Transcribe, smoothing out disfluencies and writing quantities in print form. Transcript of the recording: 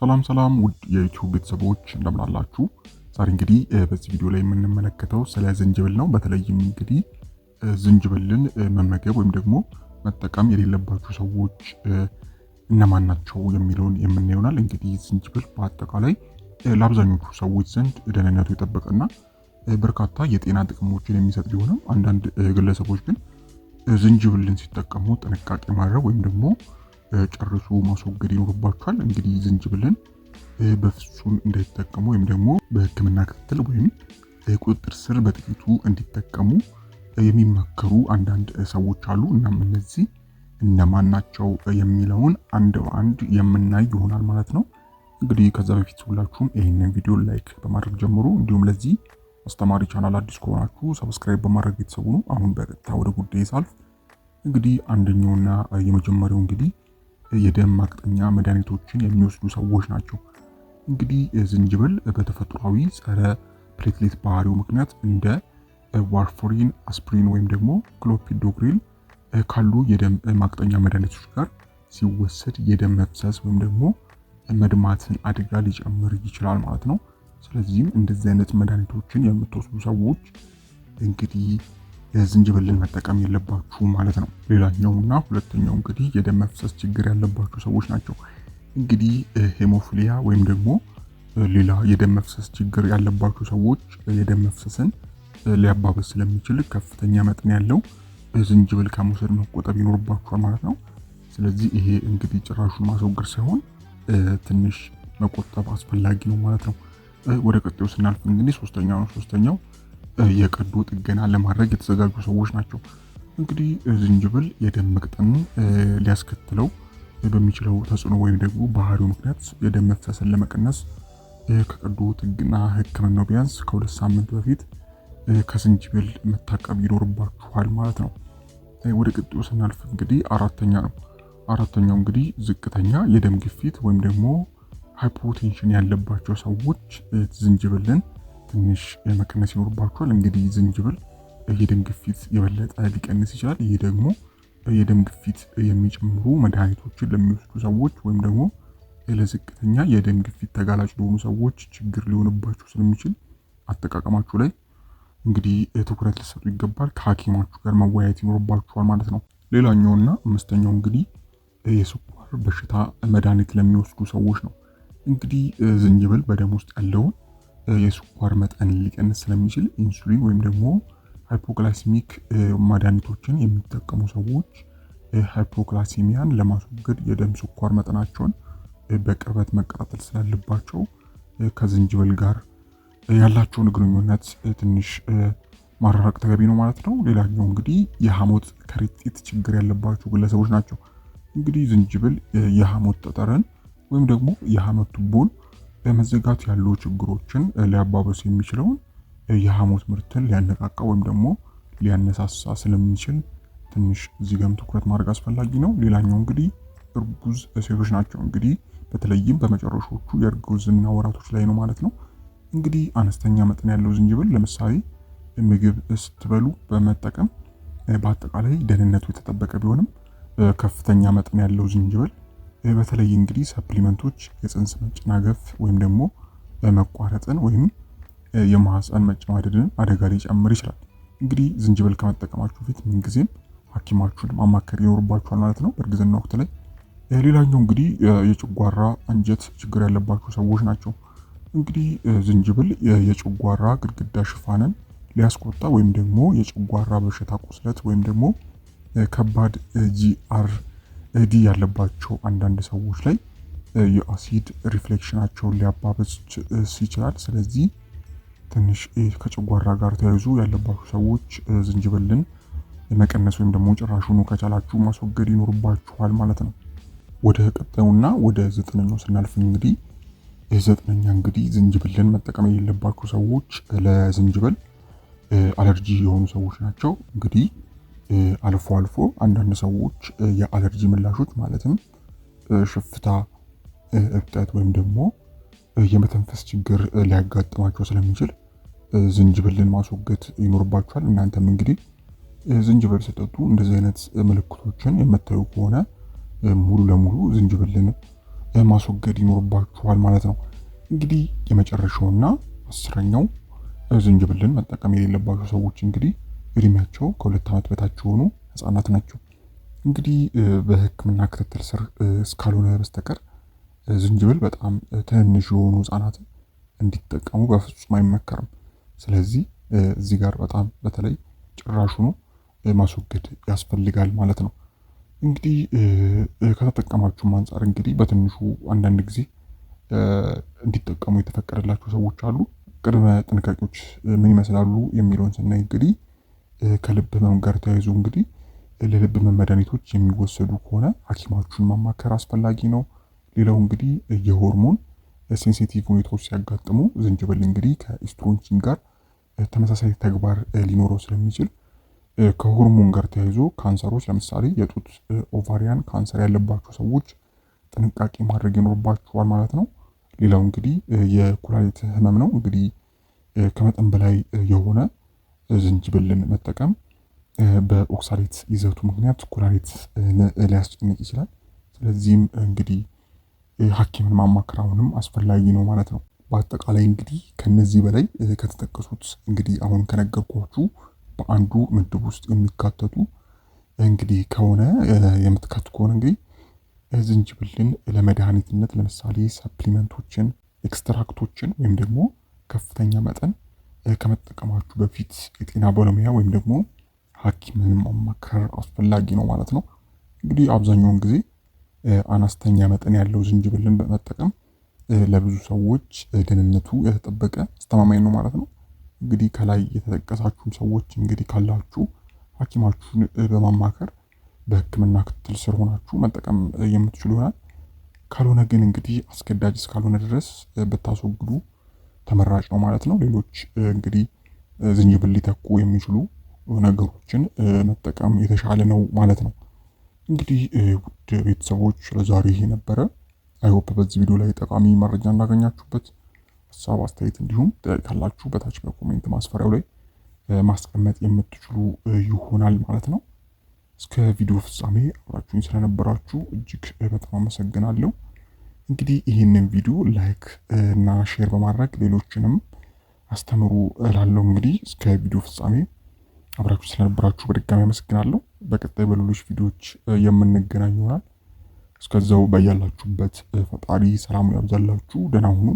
ሰላም ውድ የዩቲዩብ ቤተሰቦች እንደምን አላችሁ? ዛሬ እንግዲህ በዚህ ቪዲዮ ላይ የምንመለከተው ስለ ዝንጅብል ነው። በተለይም እንግዲህ ዝንጅብልን መመገብ ወይም ደግሞ መጠቀም የሌለባችሁ ሰዎች እነማን ናቸው የሚለውን የምናየው ይሆናል። እንግዲህ ዝንጅብል በአጠቃላይ ለአብዛኞቹ ሰዎች ዘንድ ደህንነቱ የጠበቀና በርካታ የጤና ጥቅሞችን የሚሰጥ ቢሆንም አንዳንድ ግለሰቦች ግን ዝንጅብልን ሲጠቀሙ ጥንቃቄ ማድረግ ወይም ደግሞ ጨርሶ ማስወገድ ይኖርባቸዋል። እንግዲህ ዝንጅብልን በፍጹም እንዳይጠቀሙ ወይም ደግሞ በሕክምና ክትትል ወይም ቁጥጥር ስር በጥቂቱ እንዲጠቀሙ የሚመከሩ አንዳንድ ሰዎች አሉ። እናም እነዚህ እነማን ናቸው የሚለውን አንድ በአንድ የምናይ ይሆናል ማለት ነው። እንግዲህ ከዛ በፊት ሁላችሁም ይህንን ቪዲዮ ላይክ በማድረግ ጀምሩ። እንዲሁም ለዚህ አስተማሪ ቻናል አዲስ ከሆናችሁ ሰብስክራይብ በማድረግ ቤተሰቡ ነው። አሁን በቀጥታ ወደ ጉዳይ ሳልፍ እንግዲህ አንደኛውና የመጀመሪያው እንግዲህ የደም ማቅጠኛ መድኃኒቶችን የሚወስዱ ሰዎች ናቸው። እንግዲህ ዝንጅብል በተፈጥሯዊ ጸረ ፕሌትሌት ባህሪው ምክንያት እንደ ዋርፋሪን፣ አስፕሪን ወይም ደግሞ ክሎፒዶግሪል ካሉ የደም ማቅጠኛ መድኃኒቶች ጋር ሲወሰድ የደም መፍሰስ ወይም ደግሞ መድማትን አደጋ ሊጨምር ይችላል ማለት ነው። ስለዚህም እንደዚህ አይነት መድኃኒቶችን የምትወስዱ ሰዎች እንግዲህ ዝንጅብልን መጠቀም የለባችሁ ማለት ነው። ሌላኛውና ሁለተኛው እንግዲህ የደም መፍሰስ ችግር ያለባችሁ ሰዎች ናቸው። እንግዲህ ሄሞፊሊያ ወይም ደግሞ ሌላ የደም መፍሰስ ችግር ያለባችሁ ሰዎች የደም መፍሰስን ሊያባብስ ስለሚችል ከፍተኛ መጠን ያለው ዝንጅብል ከመውሰድ መቆጠብ ይኖርባችኋል ማለት ነው። ስለዚህ ይሄ እንግዲህ ጭራሹን ማስወገድ ሳይሆን ትንሽ መቆጠብ አስፈላጊ ነው ማለት ነው። ወደ ቀጣዩ ስናልፍ እንግዲህ ሶስተኛው የቀዶ ጥገና ለማድረግ የተዘጋጁ ሰዎች ናቸው። እንግዲህ ዝንጅብል የደም መቅጠንን ሊያስከትለው በሚችለው ተጽዕኖ ወይም ደግሞ ባህሪው ምክንያት የደም መፍሰስን ለመቀነስ ከቀዶ ጥገና ሕክምናው ቢያንስ ከ2 ሳምንት በፊት ከዝንጅብል መታቀብ ይኖርባችኋል ማለት ነው። ወደ ቀጣዩ ስናልፍ እንግዲህ አራተኛው እንግዲህ ዝቅተኛ የደም ግፊት ወይም ደግሞ ሃይፖቴንሽን ያለባቸው ሰዎች ዝንጅብልን ትንሽ መቀነስ ይኖርባቸዋል። እንግዲህ ዝንጅብል የደም ግፊት የበለጠ ሊቀንስ ይችላል። ይህ ደግሞ የደም ግፊት የሚጨምሩ መድኃኒቶችን ለሚወስዱ ሰዎች ወይም ደግሞ ለዝቅተኛ የደም ግፊት ተጋላጭ ለሆኑ ሰዎች ችግር ሊሆንባቸው ስለሚችል አጠቃቀማችሁ ላይ እንግዲህ ትኩረት ሊሰጡ ይገባል። ከሐኪማችሁ ጋር መወያየት ይኖርባችኋል ማለት ነው። ሌላኛውና አምስተኛው እንግዲህ የስኳር በሽታ መድኃኒት ለሚወስዱ ሰዎች ነው። እንግዲህ ዝንጅብል በደም ውስጥ ያለውን የስኳር መጠን ሊቀንስ ስለሚችል ኢንሱሊን ወይም ደግሞ ሃይፖግላይሲሚክ መድኃኒቶችን የሚጠቀሙ ሰዎች ሃይፖግላይሲሚያን ለማስወገድ የደም ስኳር መጠናቸውን በቅርበት መከታተል ስላለባቸው ከዝንጅብል ጋር ያላቸውን ግንኙነት ትንሽ ማራራቅ ተገቢ ነው ማለት ነው። ሌላኛው እንግዲህ የሐሞት ከረጢት ችግር ያለባቸው ግለሰቦች ናቸው። እንግዲህ ዝንጅብል የሐሞት ጠጠርን ወይም ደግሞ የሐሞት ቱቦን በመዘጋት ያሉ ችግሮችን ሊያባብስ የሚችለውን የሐሞት ምርትን ሊያነቃቃ ወይም ደግሞ ሊያነሳሳ ስለሚችል ትንሽ እዚህ ጋርም ትኩረት ማድረግ አስፈላጊ ነው። ሌላኛው እንግዲህ እርጉዝ ሴቶች ናቸው። እንግዲህ በተለይም በመጨረሻዎቹ የእርግዝና ወራቶች ላይ ነው ማለት ነው። እንግዲህ አነስተኛ መጠን ያለው ዝንጅብል ለምሳሌ ምግብ ስትበሉ በመጠቀም በአጠቃላይ ደህንነቱ የተጠበቀ ቢሆንም ከፍተኛ መጠን ያለው ዝንጅብል በተለይ እንግዲህ ሰፕሊመንቶች የጽንስ መጨናገፍ ወይም ደግሞ መቋረጥን ወይም የማህፀን መጨማደድን አደጋ ሊጨምር ይችላል። እንግዲህ ዝንጅብል ከመጠቀማችሁ በፊት ምንጊዜም ሐኪማችሁን ማማከር ይኖርባችኋል ማለት ነው በእርግዝና ወቅት ላይ። ሌላኛው እንግዲህ የጨጓራ አንጀት ችግር ያለባቸው ሰዎች ናቸው። እንግዲህ ዝንጅብል የጨጓራ ግድግዳ ሽፋንን ሊያስቆጣ ወይም ደግሞ የጨጓራ በሽታ ቁስለት ወይም ደግሞ ከባድ ጂአርዲ ያለባቸው አንዳንድ ሰዎች ላይ የአሲድ ሪፍሌክሽናቸውን ሊያባብስ ይችላል። ስለዚህ ትንሽ ከጨጓራ ጋር ተያይዞ ያለባችሁ ሰዎች ዝንጅብልን መቀነስ ወይም ደግሞ ጭራሹኑ ከቻላችሁ ማስወገድ ይኖርባችኋል ማለት ነው። ወደ ቀጣዩና ወደ 9ኛው ስናልፍ እንግዲህ እንግዲህ ዝንጅብልን መጠቀም የሌለባችሁ ሰዎች ለዝንጅብል አለርጂ የሆኑ ሰዎች ናቸው። እንግዲህ አልፎ አንዳንድ ሰዎች የአለርጂ ምላሾች ማለትም ሽፍታ፣ እብጠት ወይም ደግሞ የመተንፈስ ችግር ሊያጋጥማቸው ስለሚችል ዝንጅብልን ማስወገድ ይኖርባችኋል። እናንተም እንግዲህ ዝንጅብል ስትጠጡ እንደዚህ አይነት ምልክቶችን የምታዩ ከሆነ ሙሉ ለሙሉ ዝንጅብልን ማስወገድ ይኖርባችኋል ማለት ነው። እንግዲህ የመጨረሻውና 10ኛው ዝንጅብልን መጠቀም የሌለባቸው ሰዎች እንግዲህ እድሜያቸው ከ2 ዓመት በታች የሆኑ ህጻናት ናቸው። እንግዲህ በሕክምና ክትትል ስር እስካልሆነ በስተቀር ዝንጅብል በጣም ትንንሽ የሆኑ ህጻናትን እንዲጠቀሙ በፍጹም አይመከርም። ስለዚህ እዚህ ጋር በጣም በተለይ ጭራሹኑ ማስወገድ ያስፈልጋል ማለት ነው። እንግዲህ ከተጠቀማችሁም አንጻር እንግዲህ በትንሹ አንዳንድ ጊዜ እንዲጠቀሙ የተፈቀደላቸው ሰዎች አሉ። ቅድመ ጥንቃቄዎች ምን ይመስላሉ የሚለውን ስናይ እንግዲህ ከልብ ህመም ጋር ተያይዞ እንግዲህ ለልብ ህመም መድኃኒቶች የሚወሰዱ ከሆነ ሐኪማችሁን ማማከር አስፈላጊ ነው። ሌላው እንግዲህ የሆርሞን ሴንሲቲቭ ሁኔታዎች ሲያጋጥሙ ዝንጅብል እንግዲህ ከኢስትሮንጂን ጋር ተመሳሳይ ተግባር ሊኖረው ስለሚችል ከሆርሞን ጋር ተያይዞ ካንሰሮች ለምሳሌ የጡት ኦቫሪያን ካንሰር ያለባቸው ሰዎች ጥንቃቄ ማድረግ ይኖርባቸዋል ማለት ነው። ሌላው እንግዲህ የኩላሊት ህመም ነው። እንግዲህ ከመጠን በላይ የሆነ ዝንጅብልን መጠቀም በኦክሳሌት ይዘቱ ምክንያት ኩላሊት ሊያስጨንቅ ይችላል። ስለዚህም እንግዲህ ሐኪምን ማማከር አሁንም አስፈላጊ ነው ማለት ነው። በአጠቃላይ እንግዲህ ከነዚህ በላይ ከተጠቀሱት እንግዲህ አሁን ከነገርኳችሁ በአንዱ ምድብ ውስጥ የሚካተቱ እንግዲህ ከሆነ የምትካቱ ከሆነ እንግዲህ ዝንጅብልን ለመድኃኒትነት ለምሳሌ ሰፕሊመንቶችን፣ ኤክስትራክቶችን ወይም ደግሞ ከፍተኛ መጠን ከመጠቀማችሁ በፊት የጤና ባለሙያ ወይም ደግሞ ሐኪምን ማማከር አስፈላጊ ነው ማለት ነው። እንግዲህ አብዛኛውን ጊዜ አነስተኛ መጠን ያለው ዝንጅብልን በመጠቀም ለብዙ ሰዎች ደህንነቱ የተጠበቀ አስተማማኝ ነው ማለት ነው። እንግዲህ ከላይ የተጠቀሳችሁም ሰዎች እንግዲህ ካላችሁ ሐኪማችሁን በማማከር በሕክምና ክትትል ስር ሆናችሁ መጠቀም የምትችሉ ይሆናል። ካልሆነ ግን እንግዲህ አስገዳጅ እስካልሆነ ድረስ ብታስወግዱ ተመራጭ ነው ማለት ነው። ሌሎች እንግዲህ ዝንጅብል ሊተኩ የሚችሉ ነገሮችን መጠቀም የተሻለ ነው ማለት ነው። እንግዲህ ውድ ቤተሰቦች ለዛሬ ይሄ ነበረ። አይሆፕ በዚህ ቪዲዮ ላይ ጠቃሚ መረጃ እንዳገኛችሁበት፣ ሀሳብ አስተያየት፣ እንዲሁም ካላችሁ በታች በኮሜንት ማስፈሪያው ላይ ማስቀመጥ የምትችሉ ይሆናል ማለት ነው። እስከ ቪዲዮ ፍጻሜ አብራችሁኝ ስለነበራችሁ እጅግ በጣም አመሰግናለሁ። እንግዲህ ይህንን ቪዲዮ ላይክ እና ሼር በማድረግ ሌሎችንም አስተምሩ እላለሁ። እንግዲህ እስከ ቪዲዮ ፍጻሜ አብራችሁ ስለነበራችሁ በድጋሚ አመሰግናለሁ። በቀጣይ በሌሎች ቪዲዮዎች የምንገናኝ ይሆናል። እስከዛው በያላችሁበት ፈጣሪ ሰላሙን ያብዛላችሁ። ደህና ሁኑ።